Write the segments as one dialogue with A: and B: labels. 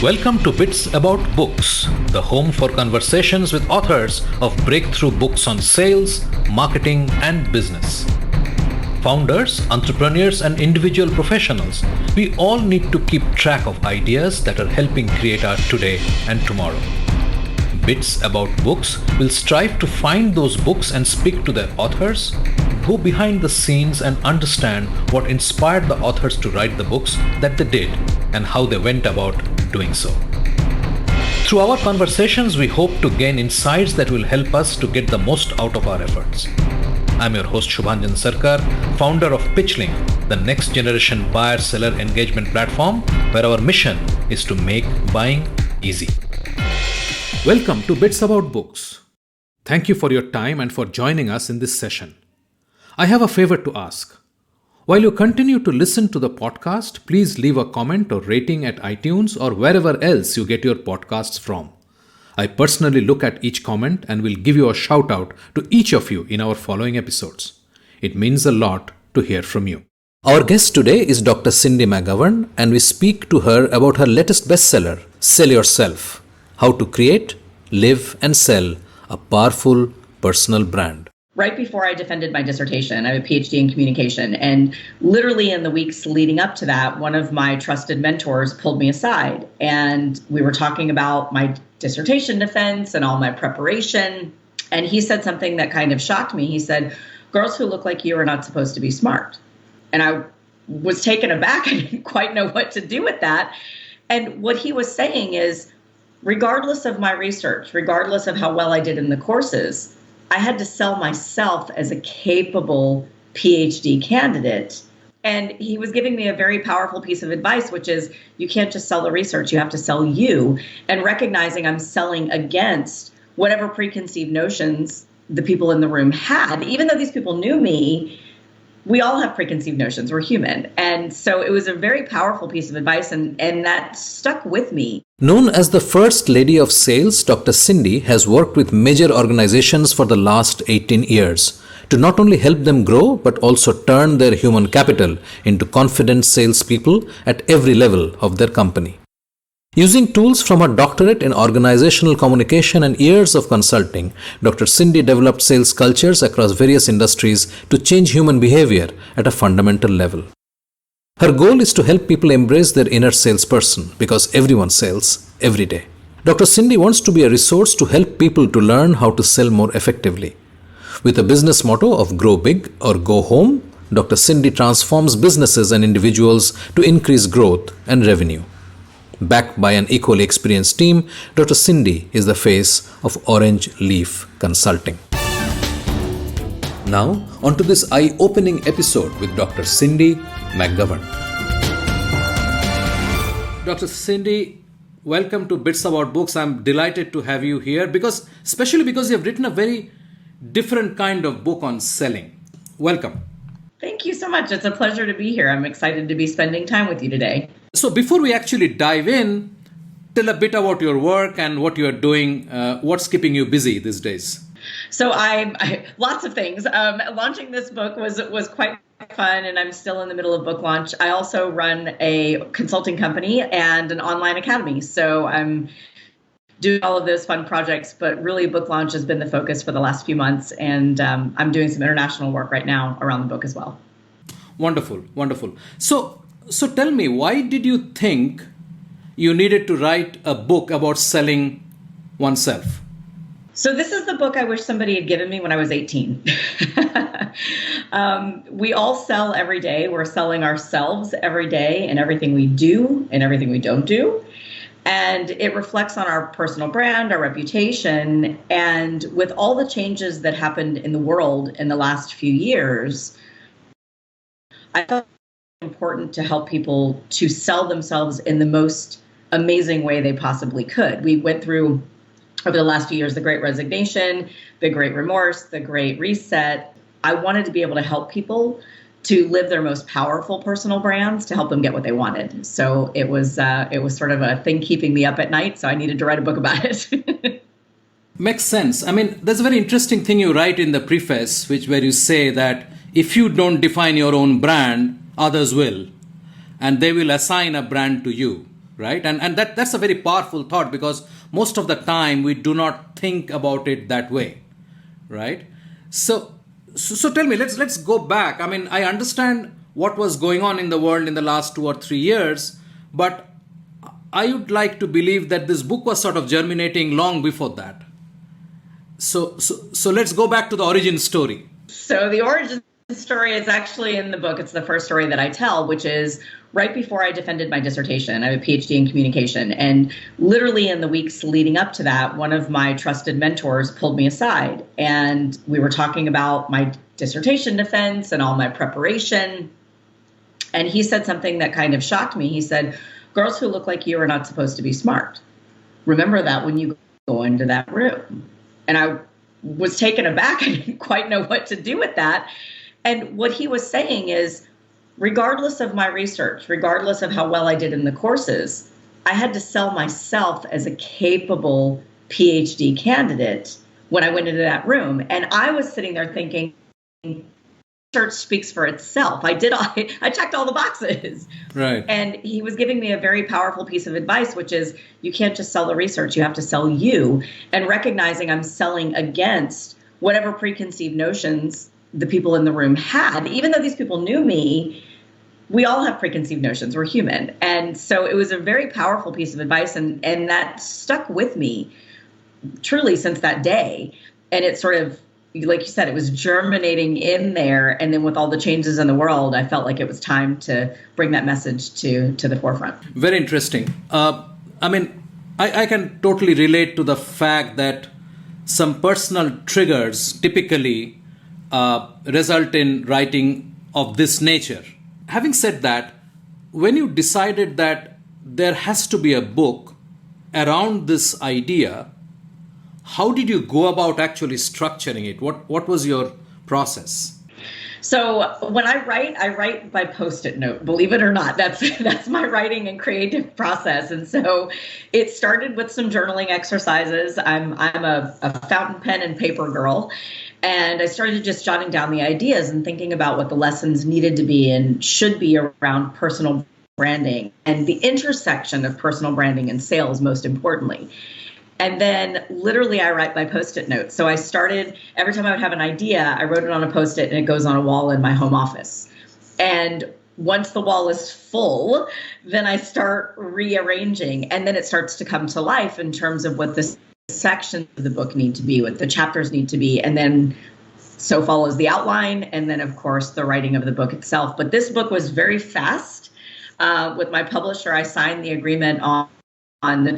A: Welcome to Bits About Books, the home for conversations with authors of breakthrough books on sales, marketing, and business. Founders, entrepreneurs, and individual professionals, we all need to keep track of ideas that are helping create our today and tomorrow. Bits About Books will strive to find those books and speak to their authors, go behind the scenes and understand what inspired the authors to write the books that they did and how they went about doing so. Through our conversations, we hope to gain insights that will help us to get the most out of our efforts. I'm your host Shubhanjan Sarkar, founder of Pitchlink, the next generation buyer-seller engagement platform where our mission is to make buying easy. Welcome to Bits About Books. Thank you for your time and for joining us in this session. I have a favor to ask. While you continue to listen to the podcast, please leave a comment or rating at iTunes or wherever else you get your podcasts from. I personally look at each comment and will give you a shout out to each of you in our following episodes. It means a lot to hear from you. Our guest today is Dr. Cindy McGovern, and we speak to her about her latest bestseller, Sell Yourself: How to Create, Live and Sell a Powerful Personal Brand.
B: Right before I defended my dissertation, I have a PhD in communication, and literally in the weeks leading up to that, one of my trusted mentors pulled me aside, and we were talking about my dissertation defense and all my preparation, and he said something that kind of shocked me. He said, "Girls who look like you are not supposed to be smart." And I was taken aback. I didn't quite know what to do with that. And what he was saying is, regardless of my research, regardless of how well I did in the courses, I had to sell myself as a capable PhD candidate. And he was giving me a very powerful piece of advice, which is you can't just sell the research, you have to sell you. And recognizing I'm selling against whatever preconceived notions the people in the room had. Even though these people knew me, we all have preconceived notions. We're human. And so it was a very powerful piece of advice, and that stuck with me.
A: Known as the First Lady of Sales, Dr. Cindy has worked with major organizations for the last 18 years to not only help them grow, but also turn their human capital into confident salespeople at every level of their company. Using tools from her doctorate in organizational communication and years of consulting, Dr. Cindy developed sales cultures across various industries to change human behavior at a fundamental level. Her goal is to help people embrace their inner salesperson because everyone sells every day. Dr. Cindy wants to be a resource to help people to learn how to sell more effectively. With a business motto of grow big or go home, Dr. Cindy transforms businesses and individuals to increase growth and revenue. Backed by an equally experienced team, Dr. Cindy is the face of Orange Leaf Consulting. Now, on to this eye-opening episode with Dr. Cindy McGovern. Dr. Cindy, welcome to Bits About Books. I'm delighted to have you here especially because you have written a very different kind of book on selling. Welcome.
B: Thank you so much. It's a pleasure to be here. I'm excited to be spending time with you today.
A: So before we actually dive in, tell a bit about your work and what you're doing. What's keeping you busy these days?
B: So I lots of things. Launching this book was quite fun, and I'm still in the middle of book launch. I also run a consulting company and an online academy. So I'm doing all of those fun projects, but really book launch has been the focus for the last few months. And I'm doing some international work right now around the book as well.
A: Wonderful, wonderful. So tell me, why did you think you needed to write a book about selling oneself?
B: So this is the book I wish somebody had given me when I was 18. We all sell every day. We're selling ourselves every day in everything we do and everything we don't do. And it reflects on our personal brand, our reputation. And with all the changes that happened in the world in the last few years, I felt important to help people to sell themselves in the most amazing way they possibly could. We went through, over the last few years, the Great Resignation, the Great Remorse, the Great Reset. I wanted to be able to help people to live their most powerful personal brands to help them get what they wanted. So it was sort of a thing keeping me up at night. So I needed to write a book about it.
A: Makes sense. I mean, there's a very interesting thing you write in the preface, where you say that if you don't define your own brand, others will, and they will assign a brand to you.
C: right? And that's a very powerful thought, because most of the time we do not think about it that way, right? So tell me, let's go back. I mean, I understand what was going on in the world in the last 2 or 3 years, but I would like to believe that this book was sort of germinating long before that. So let's go back to the origin story.
B: So the origin story is actually in the book. It's the first story that I tell, which is right before I defended my dissertation. I have a PhD in communication. And literally in the weeks leading up to that, one of my trusted mentors pulled me aside. And we were talking about my dissertation defense and all my preparation. And he said something that kind of shocked me. He said, "Girls who look like you are not supposed to be smart. Remember that when you go into that room." And I was taken aback. I didn't quite know what to do with that. And what he was saying is, regardless of my research, regardless of how well I did in the courses, I had to sell myself as a capable PhD candidate when I went into that room. And I was sitting there thinking, research speaks for itself. I checked all the boxes.
C: Right.
B: And he was giving me a very powerful piece of advice, which is you can't just sell the research, you have to sell you, and recognizing I'm selling against whatever preconceived notions the people in the room had. Even though these people knew me, we all have preconceived notions. We're human. And so it was a very powerful piece of advice, and that stuck with me truly since that day. And it sort of, like you said, it was germinating in there. And then with all the changes in the world, I felt like it was time to bring that message to the forefront.
C: Very interesting. I mean, I can totally relate to the fact that some personal triggers typically result in writing of this nature. Having said that, when you decided that there has to be a book around this idea, how did you go about actually structuring it? What was your process?
B: So when I write by Post-it note, believe it or not. That's my writing and creative process. And so it started with some journaling exercises. I'm a fountain pen and paper girl. And I started just jotting down the ideas and thinking about what the lessons needed to be and should be around personal branding and the intersection of personal branding and sales, most importantly. And then literally I write by Post-it notes. So I started, every time I would have an idea, I wrote it on a Post-it and it goes on a wall in my home office. And once the wall is full, then I start rearranging, and then it starts to come to life in terms of what the sections of the book need to be, what the chapters need to be. And then so follows the outline, and then of course the writing of the book itself. But this book was very fast. With my publisher, I signed the agreement on the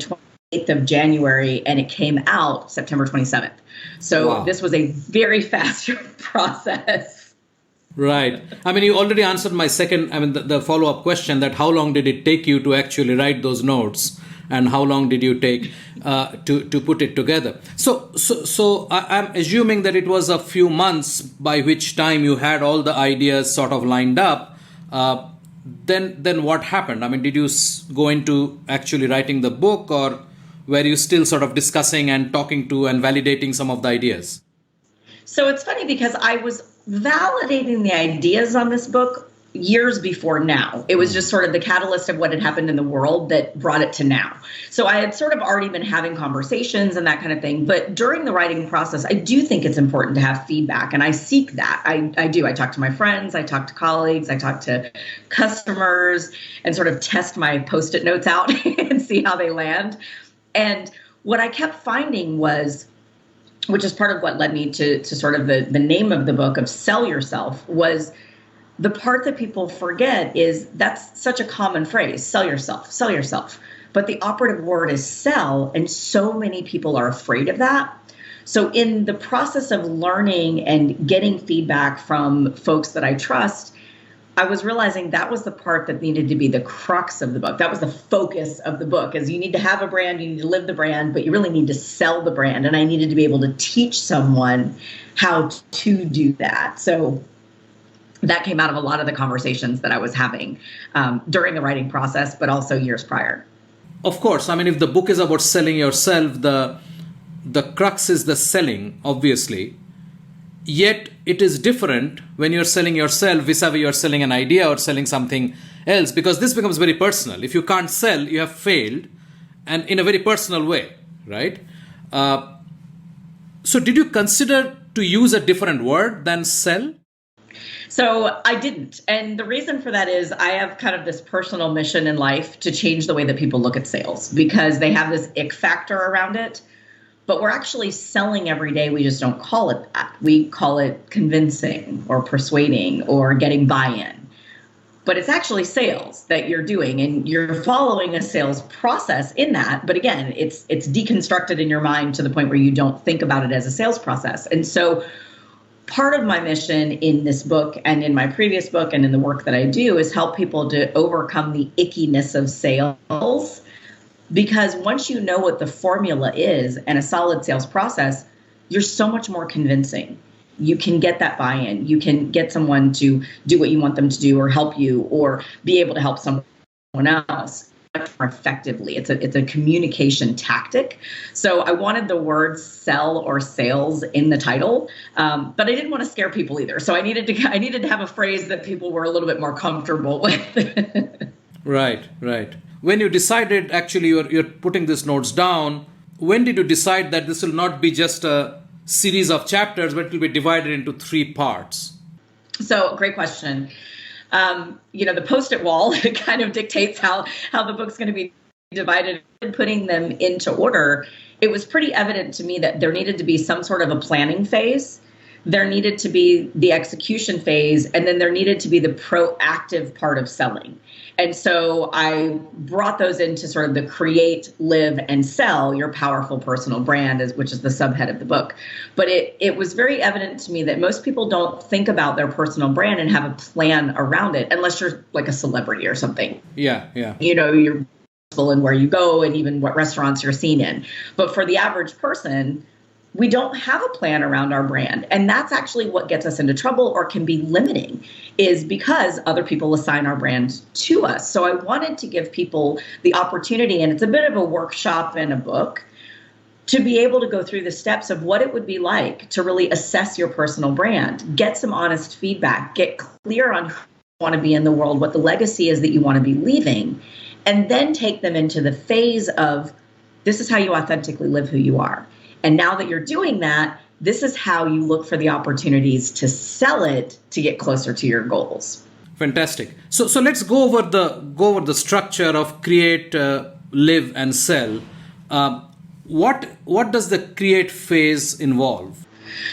B: 28th of January, and it came out September 27th. So wow. This was a very fast process.
C: Right. I mean, you already answered my the follow-up question, that how long did it take you to actually write those notes, and how long did you take to put it together? So I'm assuming that it was a few months by which time you had all the ideas sort of lined up. Then what happened? I mean, did you go into actually writing the book, or were you still sort of discussing and talking to and validating some of the ideas?
B: So it's funny because I was validating the ideas on this book years before now. It was just sort of the catalyst of what had happened in the world that brought it to now. So I had sort of already been having conversations and that kind of thing. But during the writing process, I do think it's important to have feedback, and I seek that. I do. I talk to my friends, I talk to colleagues, I talk to customers, and sort of test my Post-it notes out and see how they land. And what I kept finding was, which is part of what led me to sort of the name of the book of Sell Yourself, was the part that people forget is that's such a common phrase, sell yourself, sell yourself. But the operative word is sell, and so many people are afraid of that. So in the process of learning and getting feedback from folks that I trust, I was realizing that was the part that needed to be the crux of the book. That was the focus of the book, is you need to have a brand, you need to live the brand, but you really need to sell the brand. And I needed to be able to teach someone how to do that. So that came out of a lot of the conversations that I was having during the writing process, but also years prior.
C: Of course. I mean, if the book is about selling yourself, the crux is the selling, obviously. Yet it is different when you're selling yourself vis-a-vis you're selling an idea or selling something else, because this becomes very personal. If you can't sell, you have failed, and in a very personal way, right? So did you consider to use a different word than sell?
B: So I didn't. And the reason for that is I have kind of this personal mission in life to change the way that people look at sales, because they have this ick factor around it. But we're actually selling every day. We just don't call it that. We call it convincing or persuading or getting buy-in. But it's actually sales that you're doing, and you're following a sales process in that. But again, it's deconstructed in your mind to the point where you don't think about it as a sales process. And so part of my mission in this book and in my previous book and in the work that I do is help people to overcome the ickiness of sales. Because once you know what the formula is and a solid sales process, you're so much more convincing. You can get that buy-in. You can get someone to do what you want them to do or help you or be able to help someone else much more effectively. It's a communication tactic. So I wanted the words sell or sales in the title, but I didn't want to scare people either. So I needed to have a phrase that people were a little bit more comfortable with.
C: Right. When you decided, actually, you're putting these notes down, when did you decide that this will not be just a series of chapters, but it will be divided into 3 parts?
B: So, great question. The Post-it wall kind of dictates how the book's going to be divided. And putting them into order, it was pretty evident to me that there needed to be some sort of a planning phase. There needed to be the execution phase, and then there needed to be the proactive part of selling. And so I brought those into sort of the create, live, and sell your powerful personal brand, which is the subhead of the book. But it was very evident to me that most people don't think about their personal brand and have a plan around it, unless you're like a celebrity or something.
C: Yeah.
B: You're successful in where you go and even what restaurants you're seen in. But for the average person, we don't have a plan around our brand. And that's actually what gets us into trouble or can be limiting, is because other people assign our brand to us. So I wanted to give people the opportunity, and it's a bit of a workshop and a book, to be able to go through the steps of what it would be like to really assess your personal brand, get some honest feedback, get clear on who you want to be in the world, what the legacy is that you want to be leaving, and then take them into the phase of, this is how you authentically live who you are. And now that you're doing that, this is how you look for the opportunities to sell it to get closer to your goals.
C: Fantastic. So let's go over the structure of create, live, and sell. What does the create phase involve?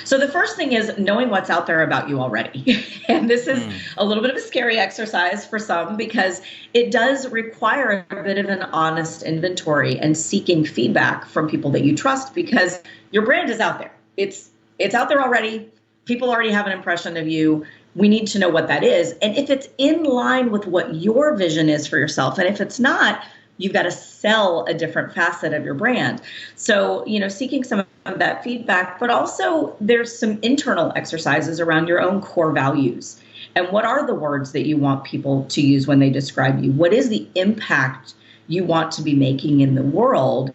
B: So the first thing is knowing what's out there about you already. And this is a little bit of a scary exercise for some, because it does require a bit of an honest inventory and seeking feedback from people that you trust, because your brand is out there. It's out there already. People already have an impression of you. We need to know what that is. And if it's in line with what your vision is for yourself, and if it's not, you've got to sell a different facet of your brand. So, seeking some of that feedback, but also there's some internal exercises around your own core values. And what are the words that you want people to use when they describe you? What is the impact you want to be making in the world?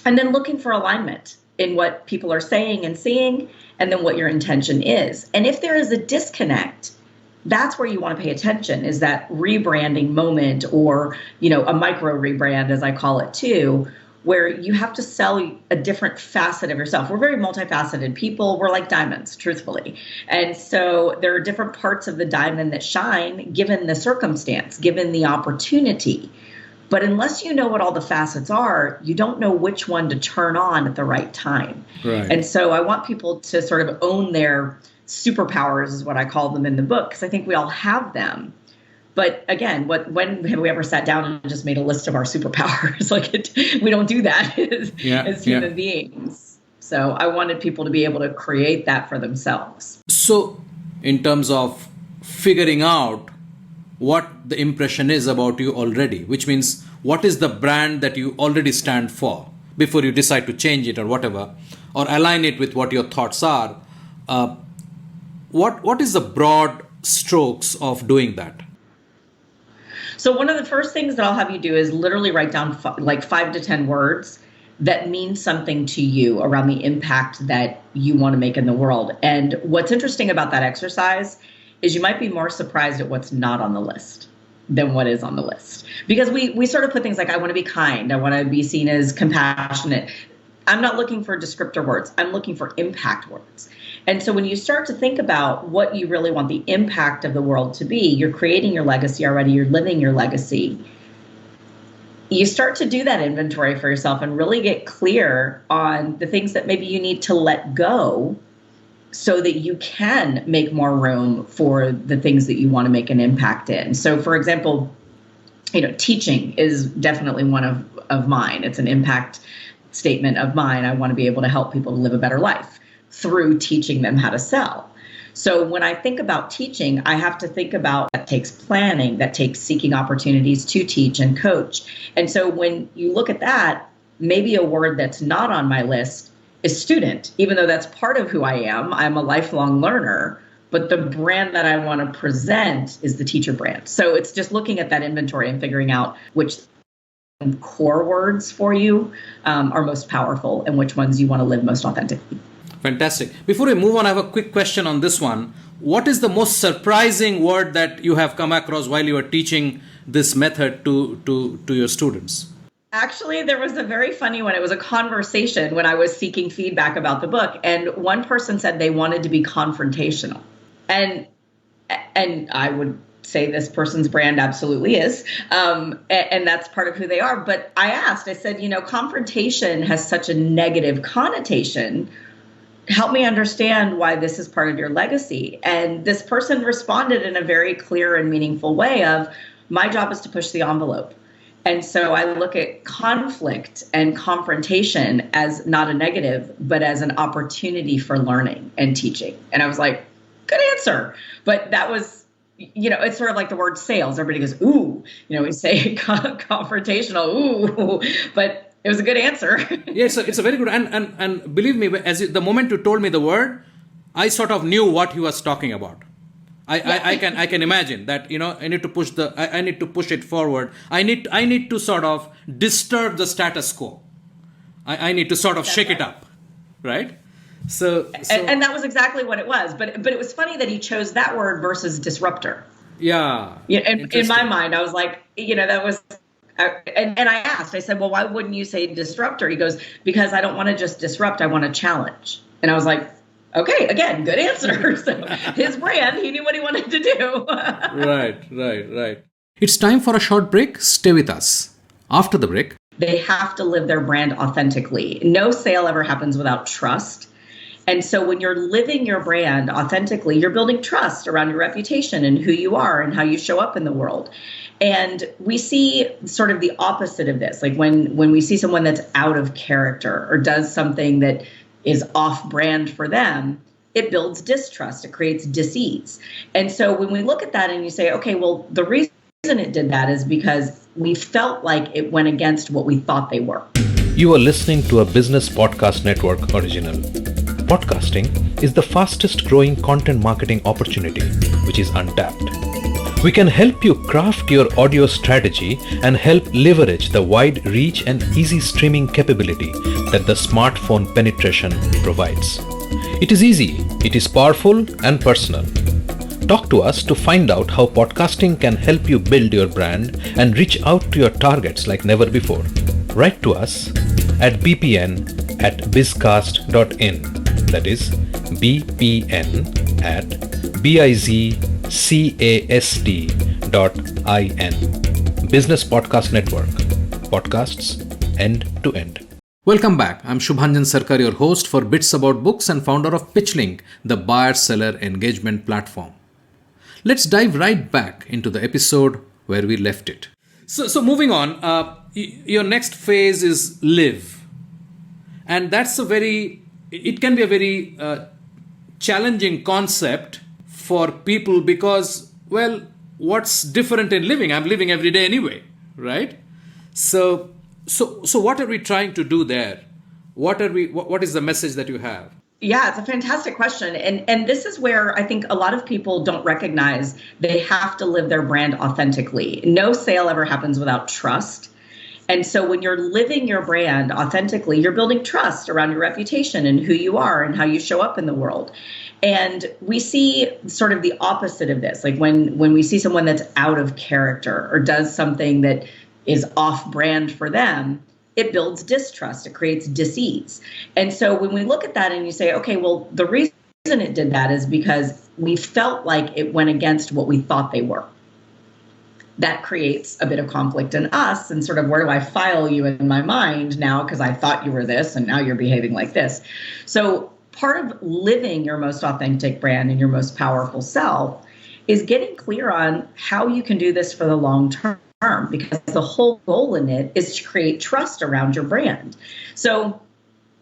B: And then looking for alignment in what people are saying and seeing, and then what your intention is. And if there is a disconnect, that's where you want to pay attention, is that rebranding moment, or, a micro rebrand, as I call it too, where you have to sell a different facet of yourself. We're very multifaceted people. We're like diamonds, truthfully. And so there are different parts of the diamond that shine given the circumstance, given the opportunity. But unless you know what all the facets are, you don't know which one to turn on at the right time.
C: Right.
B: And so I want people to sort of own their superpowers, is what I call them in the book, because I think we all have them. But again, when have we ever sat down and just made a list of our superpowers? We don't do that as human beings. So I wanted people to be able to create that for themselves.
C: So in terms of figuring out what the impression is about you already, which means what is the brand that you already stand for before you decide to change it or whatever, or align it with what your thoughts are. What is the broad strokes of doing that?
B: So one of the first things that I'll have you do is literally write down 5 to 10 words that means something to you around the impact that you want to make in the world. And what's interesting about that exercise is you might be more surprised at what's not on the list than what is on the list. Because we sort of put things like, I want to be kind, I want to be seen as compassionate. I'm not looking for descriptor words. I'm looking for impact words. And so when you start to think about what you really want the impact of the world to be, you're creating your legacy already, you're living your legacy. You start to do that inventory for yourself and really get clear on the things that maybe you need to let go so that you can make more room for the things that you want to make an impact in. So, for example, teaching is definitely one of mine. It's an impact statement of mine. I want to be able to help people to live a better life through teaching them how to sell. So when I think about teaching, I have to think about that takes planning, that takes seeking opportunities to teach and coach. And so when you look at that, maybe a word that's not on my list is student, even though that's part of who I am. I'm a lifelong learner, but the brand that I want to present is the teacher brand. So it's just looking at that inventory and figuring out which core words for you are most powerful and which ones you want to live most authentically.
C: Fantastic. Before we move on, I have a quick question on this one. What is the most surprising word that you have come across while you are teaching this method to your students?
B: Actually, there was a very funny one. It was a conversation when I was seeking feedback about the book. And one person said they wanted to be confrontational. And I would say this person's brand absolutely is. And that's part of who they are. But I said, confrontation has such a negative connotation. Help me understand why this is part of your legacy. And this person responded in a very clear and meaningful way of, my job is to push the envelope. And so I look at conflict and confrontation as not a negative, but as an opportunity for learning and teaching. And I was like, good answer. But that was, it's sort of like the word sales. Everybody goes, ooh, we say confrontational, ooh, but it was a good answer.
C: Yes, it's a very good, and believe me, the moment you told me the word, I sort of knew what he was talking about. I can imagine that I need to push I need to push it forward. I need to sort of disturb the status quo. I need to sort of shake it up, right? So
B: and that was exactly what it was. But it was funny that he chose that word versus disruptor.
C: Yeah.
B: In my mind, I was like, that was. And I said, well, why wouldn't you say disruptor? He goes, because I don't want to just disrupt. I want to challenge. And I was like, okay, again, good answer. So his brand, he knew what he wanted to do.
C: Right. It's time for a short break. Stay with us. After the break,
B: they have to live their brand authentically. No sale ever happens without trust. And so when you're living your brand authentically, you're building trust around your reputation and who you are and how you show up in the world. And we see sort of the opposite of this. Like when we see someone that's out of character or does something that is off brand for them, it builds distrust. It creates dis-ease. And so when we look at that and you say, okay, well, the reason it did that is because we felt like it went against what we thought they were.
A: You are listening to a Business Podcast Network original. Podcasting is the fastest growing content marketing opportunity, which is untapped. We can help you craft your audio strategy and help leverage the wide reach and easy streaming capability that the smartphone penetration provides. It is easy, it is powerful and personal. Talk to us to find out how podcasting can help you build your brand and reach out to your targets like never before. Write to us at bpn@bizcast.in. That is bpn@bizcast.in. Business Podcast Network. Podcasts end to end.
C: Welcome back. I'm Shubhanjan Sarkar, your host for Bits About Books and founder of PitchLink, the buyer-seller engagement platform. Let's dive right back into the episode where we left it. So moving on, your next phase is live. And that's it can be a very challenging concept for people because, well, what's different in living? I'm living every day anyway, right? So what are we trying to do there? What is the message that you have?
B: Yeah, it's a fantastic question. And this is where I think a lot of people don't recognize they have to live their brand authentically. No sale ever happens without trust. And so when you're living your brand authentically, you're building trust around your reputation and who you are and how you show up in the world. And we see sort of the opposite of this. Like when we see someone that's out of character or does something that is off brand for them, it builds distrust. It creates dis-ease. And so when we look at that and you say, okay, well, the reason it did that is because we felt like it went against what we thought they were. That creates a bit of conflict in us and sort of, where do I file you in my mind now because I thought you were this and now you're behaving like this. So part of living your most authentic brand and your most powerful self is getting clear on how you can do this for the long term, because the whole goal in it is to create trust around your brand. So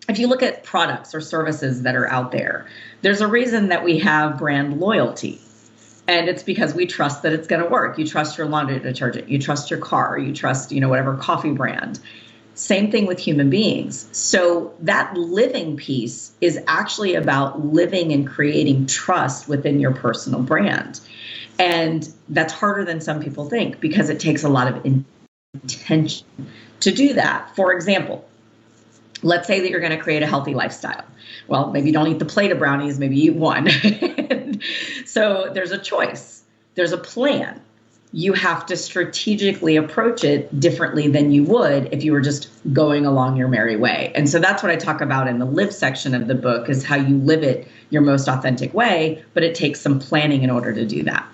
B: if you look at products or services that are out there, there's a reason that we have brand loyalty. And it's because we trust that it's going to work. You trust your laundry detergent. You trust your car. You trust, whatever coffee brand. Same thing with human beings. So that living piece is actually about living and creating trust within your personal brand. And that's harder than some people think because it takes a lot of intention to do that. For example, let's say that you're going to create a healthy lifestyle. Well, maybe you don't eat the plate of brownies, maybe you eat one. So there's a choice. There's a plan. You have to strategically approach it differently than you would if you were just going along your merry way. And so that's what I talk about in the live section of the book, is how you live it your most authentic way, but it takes some planning in order to do that.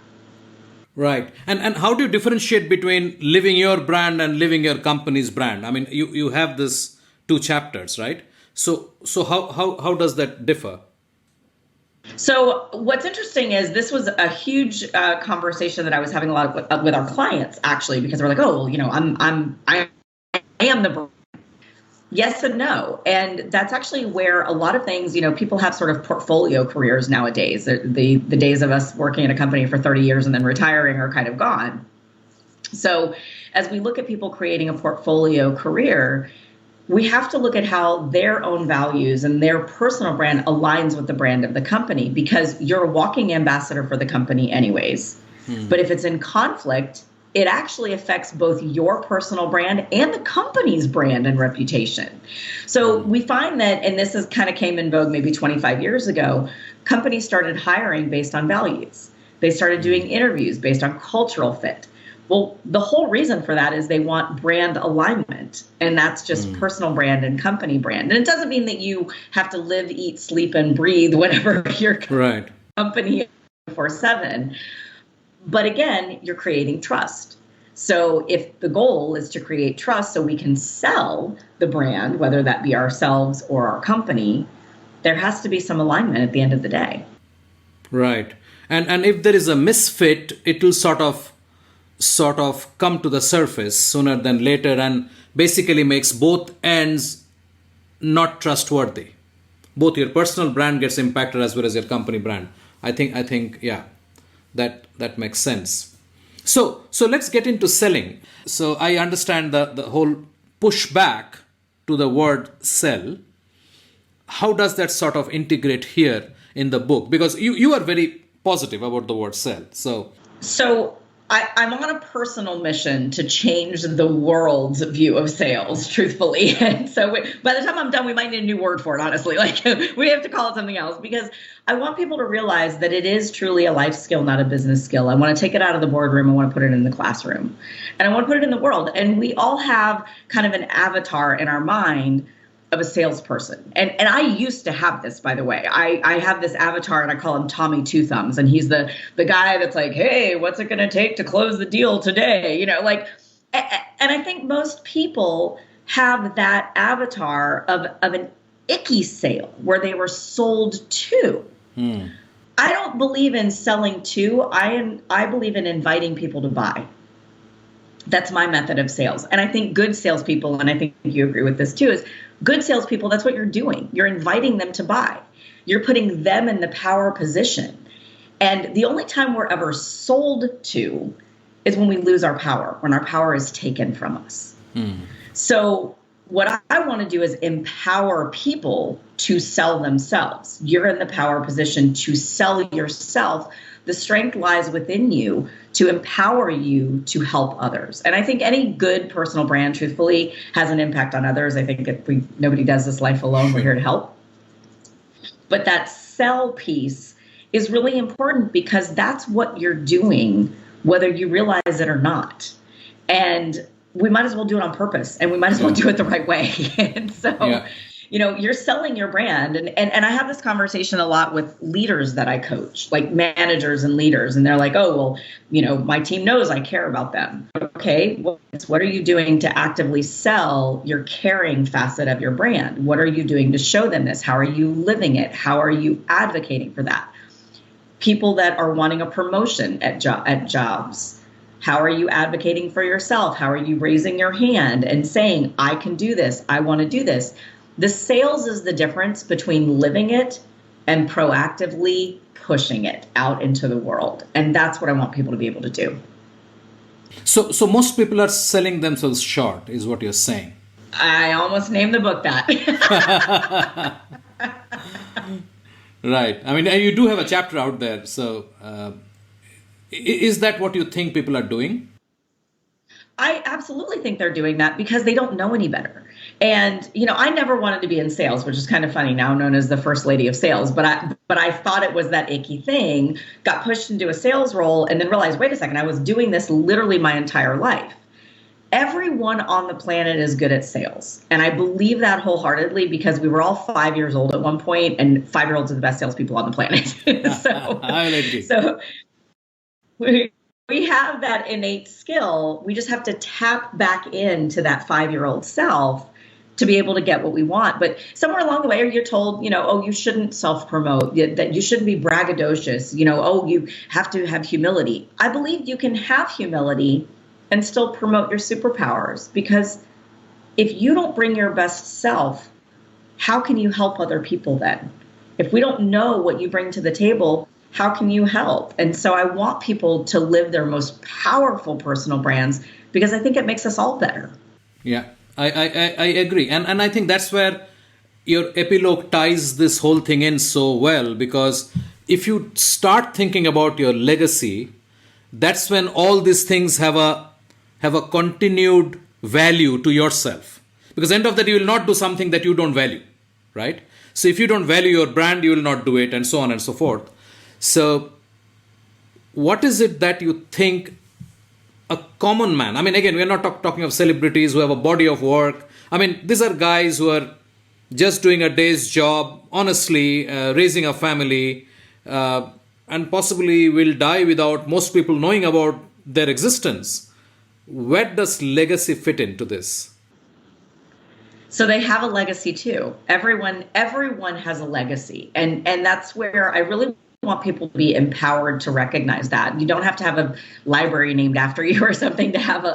C: Right. And how do you differentiate between living your brand and living your company's brand? I mean, you have this 2 chapters, right? So how does that differ?
B: So what's interesting is this was a huge conversation that I was having a lot with our clients, actually, because they're like, oh, well, I am the brand. Yes and no. And that's actually where a lot of things, people have sort of portfolio careers nowadays. The days of us working at a company for 30 years and then retiring are kind of gone. So as we look at people creating a portfolio career, we have to look at how their own values and their personal brand aligns with the brand of the company, because you're a walking ambassador for the company anyways. But if it's in conflict, it actually affects both your personal brand and the company's brand and reputation. So we find that, and this is kind of came in vogue maybe 25 years ago, companies started hiring based on values. They started doing interviews based on cultural fit. Well, the whole reason for that is they want brand alignment, and that's just personal brand and company brand. And it doesn't mean that you have to live, eat, sleep, and breathe whatever your company is 24/7. But again, you're creating trust. So if the goal is to create trust so we can sell the brand, whether that be ourselves or our company, there has to be some alignment at the end of the day.
C: Right. And if there is a misfit, it will sort of come to the surface sooner than later and basically makes both ends not trustworthy. Both your personal brand gets impacted as well as your company brand. I think yeah, that makes sense. So let's get into selling. So I understand the whole pushback to the word sell. How does that sort of integrate here in the book? Because you are very positive about the word sell. So I'm on a personal mission to change the world's view of sales, truthfully. And so by the time I'm done, we might need a new word for it, honestly. Like, we have to call it something else, because I want people to realize that it is truly a life skill, not a business skill. I want to take it out of the boardroom. I want to put it in the classroom. And I want to put it in the world. And we all have kind of an avatar in our mind of a salesperson. And I used to have this, by the way. I have this avatar, and I call him Tommy Two Thumbs. And he's the guy that's like, hey, what's it going to take to close the deal today? And I think most people have that avatar of an icky sale where they were sold to. I don't believe in selling to. I believe in inviting people to buy. That's my method of sales. And I think good salespeople, and I think you agree with this too, is good salespeople, that's what you're doing. You're inviting them to buy. You're putting them in the power position. And the only time we're ever sold to is when we lose our power, when our power is taken from us. So what I want to do is empower people to sell themselves. You're in the power position to sell yourself
B: The strength lies within you to empower you to help others. And I think any good personal brand, truthfully, has an impact on others. I think nobody does this life alone. We're here to help. But that sell piece is really important because that's what you're doing, whether you realize it or not. And we might as well do it on purpose, and we might as well do it the right way. And so, you're selling your brand. And I have this conversation a lot with leaders that I coach, like managers and leaders. And they're like, oh, well, my team knows I care about them. Okay, well, what are you doing to actively sell your caring facet of your brand? What are you doing to show them this? How are you living it? How are you advocating for that? People that are wanting a promotion at jobs. How are you advocating for yourself? How are you raising your hand and saying, I can do this, I want to do this? The sales is the difference between living it and proactively pushing it out into the world. And that's what I want people to be able to do.
C: So most people are selling themselves short, is what you're saying.
B: I almost named the book that.
C: Right. I mean, you do have a chapter out there. So is that what you think people are doing?
B: I absolutely think they're doing that because they don't know any better. And, I never wanted to be in sales, which is kind of funny, now known as the first lady of sales. But I thought it was that icky thing, got pushed into a sales role, and then realized, wait a second, I was doing this literally my entire life. Everyone on the planet is good at sales. And I believe that wholeheartedly because we were all 5 years old at one point, and 5-year-olds are the best salespeople on the planet.
C: I agree.
B: So we have that innate skill. We just have to tap back into that 5-year-old self to be able to get what we want. But somewhere along the way, you're told, oh, you shouldn't self-promote, that you shouldn't be braggadocious, oh, you have to have humility. I believe you can have humility and still promote your superpowers, because if you don't bring your best self, how can you help other people then? If we don't know what you bring to the table, how can you help? And so I want people to live their most powerful personal brands because I think it makes us all better.
C: Yeah, I agree. And I think that's where your epilogue ties this whole thing in so well, because if you start thinking about your legacy, that's when all these things have a continued value to yourself. Because end of that, you will not do something that you don't value, right? So if you don't value your brand, you will not do it, and so on and so forth. So what is it that you think a common man, I mean, again, we're not talking of celebrities who have a body of work. I mean, these are guys who are just doing a day's job, honestly, raising a family, and possibly will die without most people knowing about their existence. Where does legacy fit into this?
B: So they have a legacy too. Everyone has a legacy. And that's where I really want people to be empowered to recognize that. You don't have to have a library named after you or something to have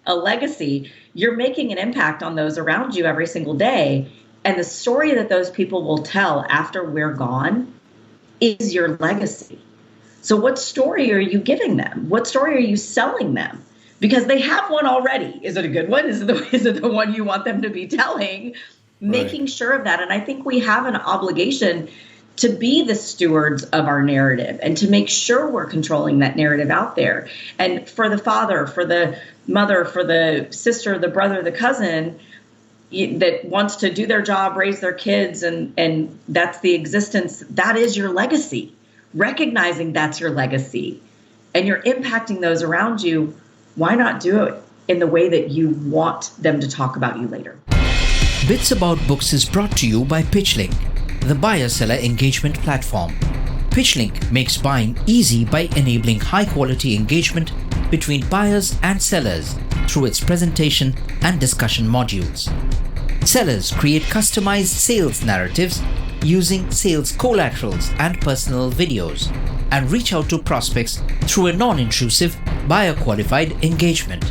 B: a legacy. You're making an impact on those around you every single day. And the story that those people will tell after we're gone is your legacy. So what story are you giving them? What story are you selling them? Because they have one already. Is it a good one? Is it the one you want them to be telling? Making sure of that. And I think we have an obligation to be the stewards of our narrative and to make sure we're controlling that narrative out there. And for the father, for the mother, for the sister, the brother, the cousin that wants to do their job, raise their kids, and that's the existence, that is your legacy. Recognizing that's your legacy and you're impacting those around you, why not do it in the way that you want them to talk about you later?
D: Bits About Books is brought to you by PitchLink, the buyer-seller engagement platform. PitchLink makes buying easy by enabling high-quality engagement between buyers and sellers through its presentation and discussion modules. Sellers create customized sales narratives using sales collaterals and personal videos and reach out to prospects through a non-intrusive, buyer-qualified engagement.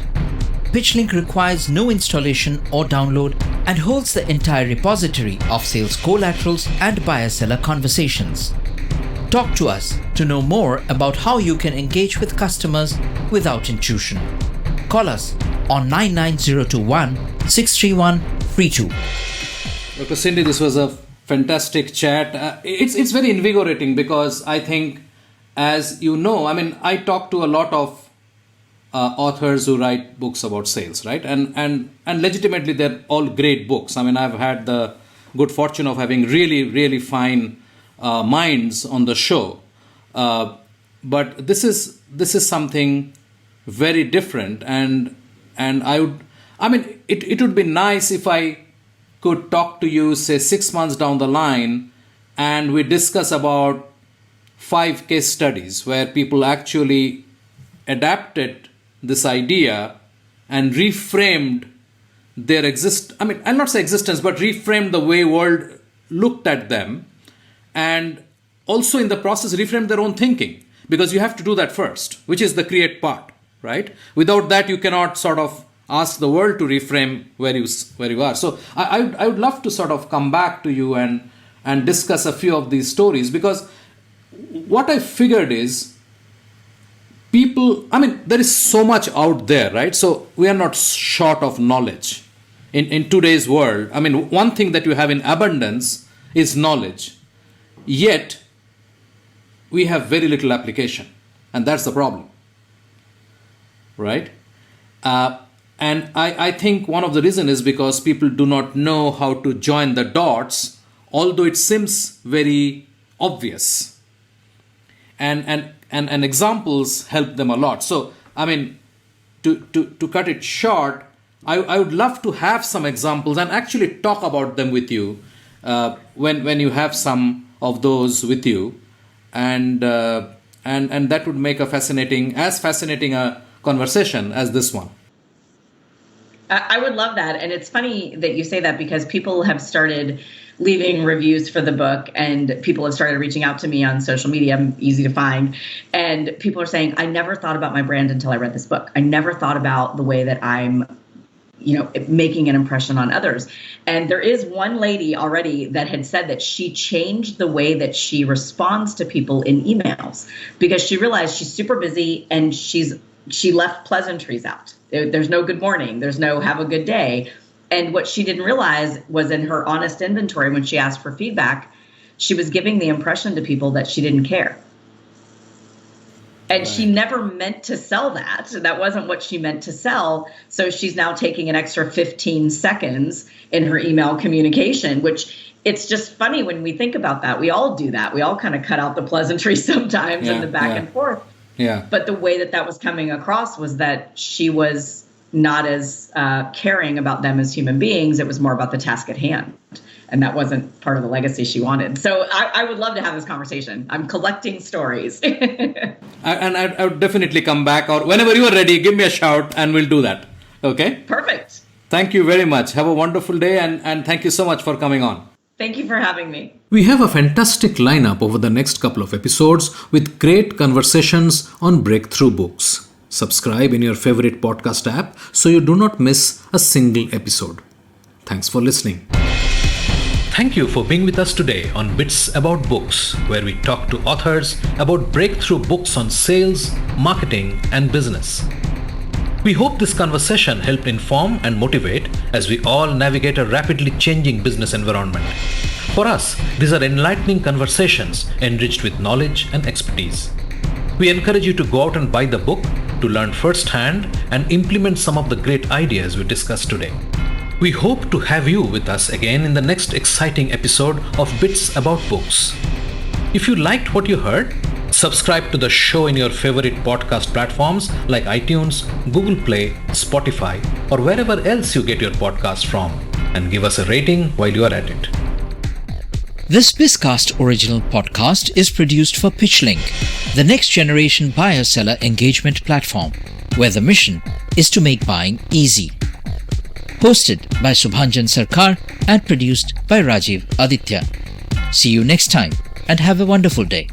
D: PitchLink requires no installation or download and holds the entire repository of sales collaterals and buyer-seller conversations. Talk to us to know more about how you can engage with customers without intrusion. Call us on 99021 631 32.
C: Dr. Cindy, this was a fantastic chat. It's very invigorating because I think as you know, I mean, I talk to a lot of authors who write books about sales, right? And legitimately, they're all great books. I mean, I've had the good fortune of having really, really fine minds on the show. But this is something very different, and it would be nice if I could talk to you, say 6 months down the line, and we discuss about 5 case studies where people actually adapted this idea and reframed their I'll not say existence, but reframed the way world looked at them, and also in the process reframed their own thinking, because you have to do that first, which is the create part, right? Without that, you cannot sort of ask the world to reframe where you are. So I would love to sort of come back to you and discuss a few of these stories, because what I figured is there is so much out there, right? So we are not short of knowledge in today's world. I mean, one thing that you have in abundance is knowledge, yet we have very little application, and that's the problem, right? And I think one of the reasons is because people do not know how to join the dots, although it seems very obvious. And examples help them a lot. So, I mean, to cut it short, I would love to have some examples and actually talk about them with you when you have some of those with you, and that would make as fascinating a conversation as this one.
B: I would love that. And it's funny that you say that, because people have started leaving reviews for the book, and people have started reaching out to me on social media. I'm easy to find. And people are saying, I never thought about my brand until I read this book. I never thought about the way that I'm, making an impression on others. And there is one lady already that had said that she changed the way that she responds to people in emails, because she realized she's super busy and she left pleasantries out. There's no good morning. There's no have a good day. And what she didn't realize was, in her honest inventory, when she asked for feedback, she was giving the impression to people that she didn't care. And she never meant to sell that. That wasn't what she meant to sell. So she's now taking an extra 15 seconds in her email communication, which it's just funny when we think about that. We all do that. We all kind of cut out the pleasantries sometimes and the back and forth.
C: Yeah.
B: But the way that was coming across was that she was not as caring about them as human beings. It was more about the task at hand. And that wasn't part of the legacy she wanted. So I would love to have this conversation. I'm collecting stories.
C: And I would definitely come back, or whenever you are ready, give me a shout and we'll do that. Okay?
B: Perfect.
C: Thank you very much. Have a wonderful day, and thank you so much for coming on.
B: Thank you for having me.
C: We have a fantastic lineup over the next couple of episodes with great conversations on breakthrough books. Subscribe in your favorite podcast app so you do not miss a single episode. Thanks for listening.
A: Thank you for being with us today on Bits About Books, where we talk to authors about breakthrough books on sales, marketing, and business. We hope this conversation helped inform and motivate as we all navigate a rapidly changing business environment. For us, these are enlightening conversations enriched with knowledge and expertise. We encourage you to go out and buy the book to learn firsthand and implement some of the great ideas we discussed today. We hope to have you with us again in the next exciting episode of Bits About Books. If you liked what you heard, subscribe to the show in your favorite podcast platforms like iTunes, Google Play, Spotify, or wherever else you get your podcasts from, and give us a rating while you are at it.
D: This Bizcast original podcast is produced for PitchLink, the next generation buyer-seller engagement platform, where the mission is to make buying easy. Hosted by Subhanjan Sarkar and produced by Rajiv Aditya. See you next time and have a wonderful day.